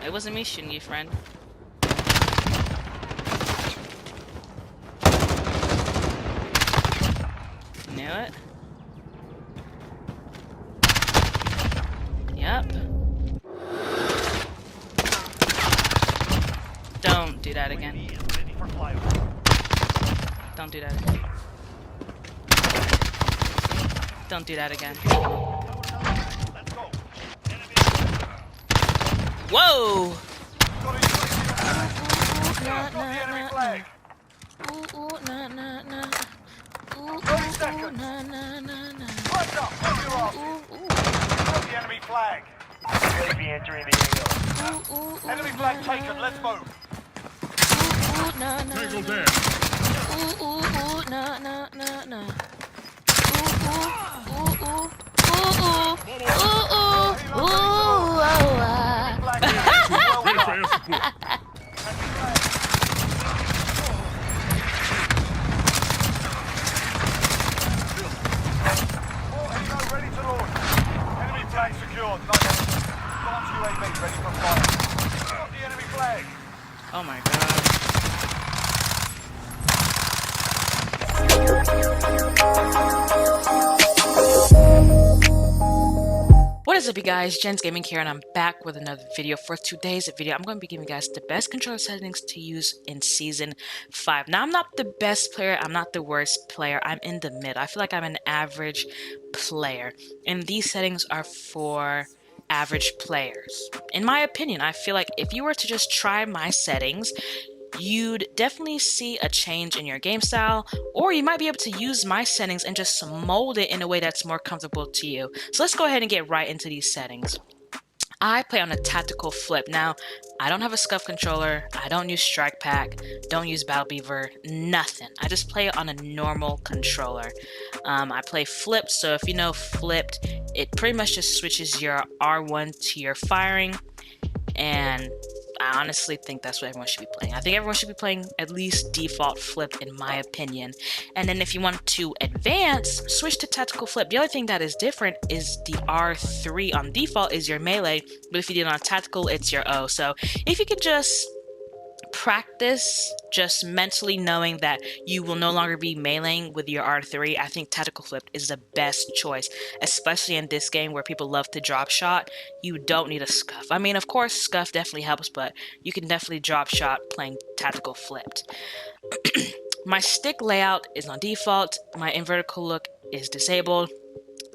It wasn't me shooting you, friend. Knew it. Yep. Don't do that again. Don't do that again. Don't do that again. Whoa! Enemy flag. Enemy entering the AO. Enemy flag taken. Let's move. Tango down. Ready for air support. Ready to launch. Enemy flag secured. Launch UAV ready for fire. Got the enemy flag. Oh my god. What is up, you guys? JennsGaming here, and I'm back with another video. For today's video, I'm going to be giving you guys the best controller settings to use in Season 5. Now, I'm not the best player. I'm not the worst player. I'm in the mid. I feel like I'm an average player. And these settings are for average players. In my opinion, I feel like if you were to just try my settings, you'd definitely see a change in your game style, or you might be able to use my settings and just mold it in a way that's more comfortable to you. So let's go ahead and get right into these settings. I play on a tactical flip. Now, I don't have a scuff controller, I don't use strike pack, don't use battle beaver, nothing. I just play on a normal controller. I play flipped, so if you know flipped, it pretty much just switches your R1 to your firing, and I honestly think that's what everyone should be playing. I think everyone should be playing at least default flip, in my opinion. And then if you want to advance, switch to tactical flip. The only thing that is different is the R3 on default is your melee, but if you did it on tactical, it's your O. So if you could just practice just mentally knowing that you will no longer be meleeing with your R3, I think tactical flip is the best choice, especially in this game where people love to drop shot. You don't need a scuff. I mean, of course, scuff definitely helps, but you can definitely drop shot playing tactical flipped. My stick layout is on default. My invertical look is disabled.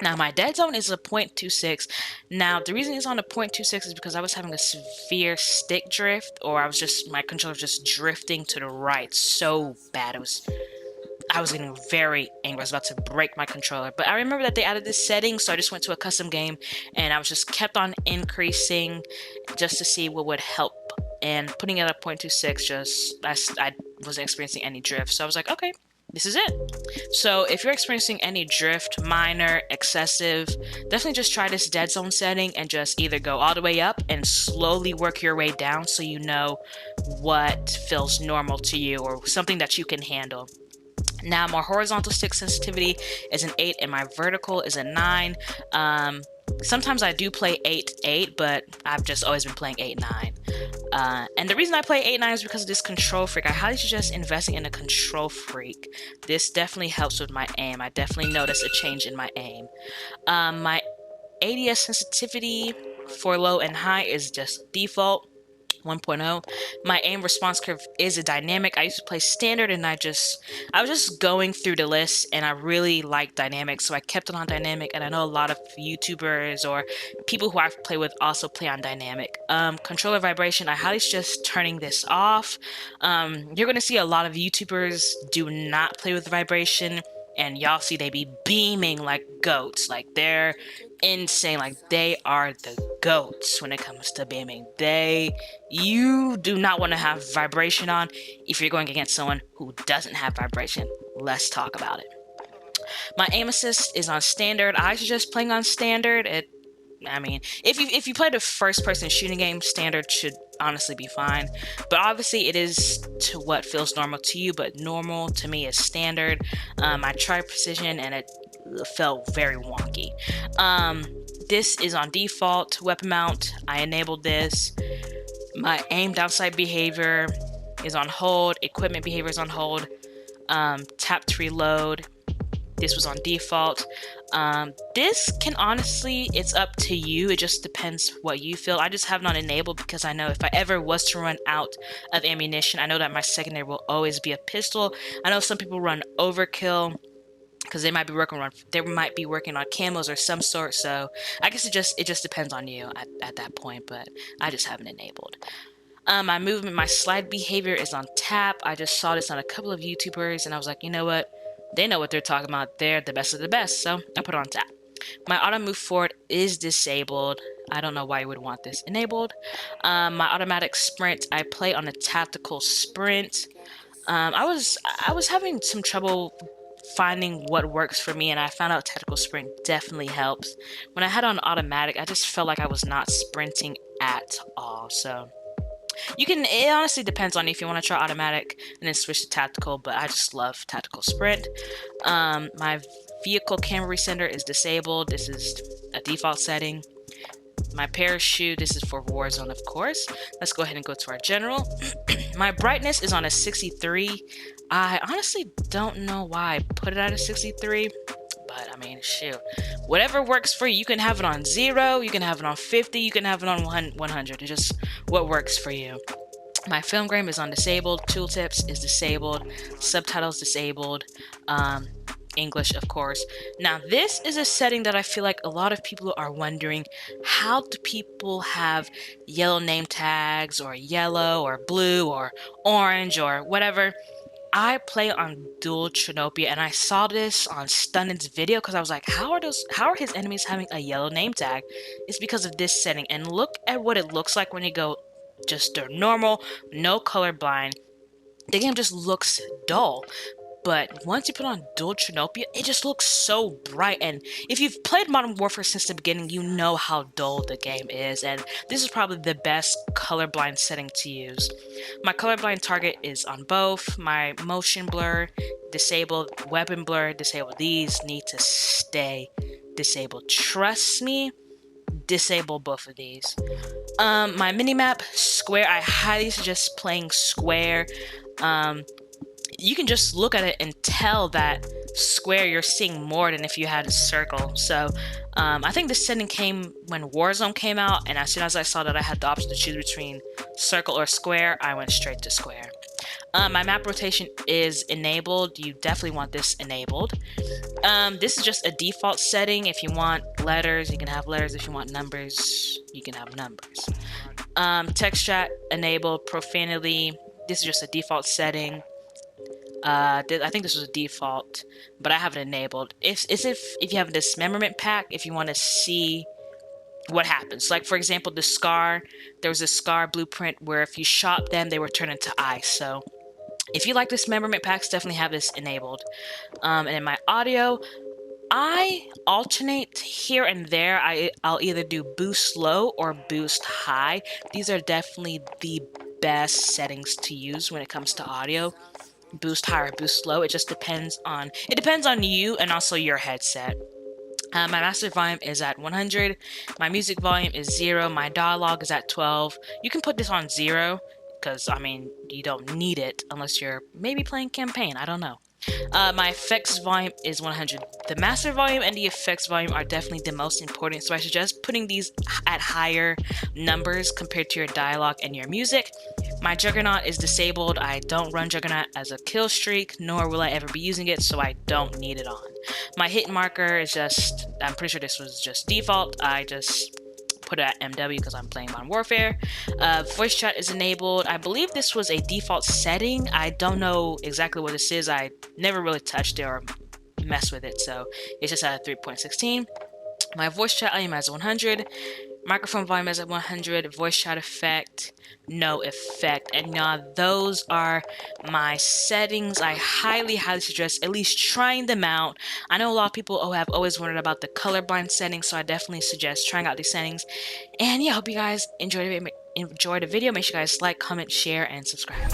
Now, my dead zone is a 0.26. Now, the reason it's on a 0.26 is because I was having a severe stick drift, or my controller was just drifting to the right so bad. I was getting very angry. I was about to break my controller. But I remember that they added this setting, so I just went to a custom game, and I was just kept on increasing just to see what would help. And putting it at 0.26, I wasn't experiencing any drift. So I was like, okay, this is it. So if you're experiencing any drift, minor, excessive, definitely just try this dead zone setting and just either go all the way up and slowly work your way down so you know what feels normal to you or something that you can handle. Now, my horizontal stick sensitivity is an 8 and my vertical is a 9. Sometimes I do play 8-8, but I've just always been playing 8-9. And the reason I play 8-9 is because of this control freak. I highly suggest investing in a control freak. This definitely helps with my aim. I definitely notice a change in my aim. My ADS sensitivity for low and high is just default. 1.0. My aim response curve is a dynamic. I used to play standard, and I was just going through the list, and I really like dynamic, so I kept it on dynamic. And I know a lot of YouTubers or people who I play with also play on dynamic. Controller vibration, I highly suggest turning this off. You're gonna see a lot of YouTubers do not play with vibration, and y'all see they be beaming like goats. Like, they're insane. Like, they are the goats when it comes to beaming. You do not want to have vibration on if you're going against someone who doesn't have vibration. Let's talk about it. My aim assist is on standard. I suggest playing on standard. I mean, if you play the first person shooting game, standard should honestly be fine. But obviously it is to what feels normal to you, but normal to me is standard. I tried precision and it felt very wonky. This is on default. Weapon mount, I enabled this. My aim downside behavior is on hold. Equipment behavior is on hold. Tap to reload. This was on default. This can honestly, it's up to you. It just depends what you feel. I just have not enabled because I know if I ever was to run out of ammunition, I know that my secondary will always be a pistol. I know some people run overkill because they might be working on camos or some sort. So I guess it just depends on you at that point. But I just haven't enabled. My movement, my slide behavior is on tap. I just saw this on a couple of YouTubers and I was like, you know what? They know what they're talking about. They're the best of the best. So I put it on tap. My auto move forward is disabled. I don't know why you would want this enabled. My automatic sprint, I play on a tactical sprint. I was having some trouble finding what works for me, and I found out tactical sprint definitely helps. When I had on automatic, I just felt like I was not sprinting at all. So it honestly depends on if you want to try automatic and then switch to tactical, but I just love tactical sprint. My vehicle camera recenter is disabled. This is a default setting. My parachute, this is for Warzone, of course. Let's go ahead and go to our general. My brightness is on a 63. I honestly don't know why I put it at a 63, but I mean, shoot. Whatever works for you. You can have it on 0, you can have it on 50, you can have it on 100. It's just what works for you. My film grain is on disabled. Tooltips is disabled. Subtitles disabled. English, of course. Now, this is a setting that I feel like a lot of people are wondering, how do people have yellow name tags or yellow or blue or orange or whatever? I play on dual Trinopia and I saw this on Stunned's video because I was like, how are his enemies having a yellow name tag? It's because of this setting. And look at what it looks like when you go just normal, no colorblind. The game just looks dull. But once you put on dual Trinopia, it just looks so bright. And if you've played Modern Warfare since the beginning, you know how dull the game is. And this is probably the best colorblind setting to use. My colorblind target is on both. My motion blur, disabled. Weapon blur, disabled. These need to stay disabled. Trust me, disable both of these. My minimap, square. I highly suggest playing square. You can just look at it and tell that square you're seeing more than if you had a circle. So I think this setting came when Warzone came out, and as soon as I saw that I had the option to choose between circle or square, I went straight to square. My map rotation is enabled. You definitely want this enabled. This is just a default setting. If you want letters, you can have letters. If you want numbers, you can have numbers. Text chat enabled. Profanity, this is just a default setting. I think this was a default, but I have it enabled. If you have a dismemberment pack, if you want to see what happens. Like, for example, the Scar, there was a Scar blueprint where if you shot them, they would turn into ice. So if you like dismemberment packs, definitely have this enabled. And in my audio, I alternate here and there. I'll either do boost low or boost high. These are definitely the best settings to use when it comes to audio. Boost high or boost low, it just depends on you and also your headset. My master volume is at 100. My music volume is 0. My dialogue is at 12. You can put this on 0 because, I mean, you don't need it unless you're maybe playing campaign. I don't know. My effects volume is 100. The master volume and the effects volume are definitely the most important, so I suggest putting these at higher numbers compared to your dialogue and your music. My Juggernaut is disabled. I don't run Juggernaut as a kill streak, nor will I ever be using it, so I don't need it on. My hit marker is just, I'm pretty sure this was just default. I just put it at MW because I'm playing Modern Warfare. Voice chat is enabled. I believe this was a default setting. I don't know exactly what this is. I never really touched it or messed with it, so it's just at 3.16. My voice chat volume is 100. Microphone volume is at 100. Voice chat effect, no effect. And those are my settings. I highly suggest at least trying them out. I know a lot of people have always wondered about the colorblind settings, so I definitely suggest trying out these settings. And yeah, I hope you guys enjoyed the video. Make sure you guys like, comment, share, and subscribe.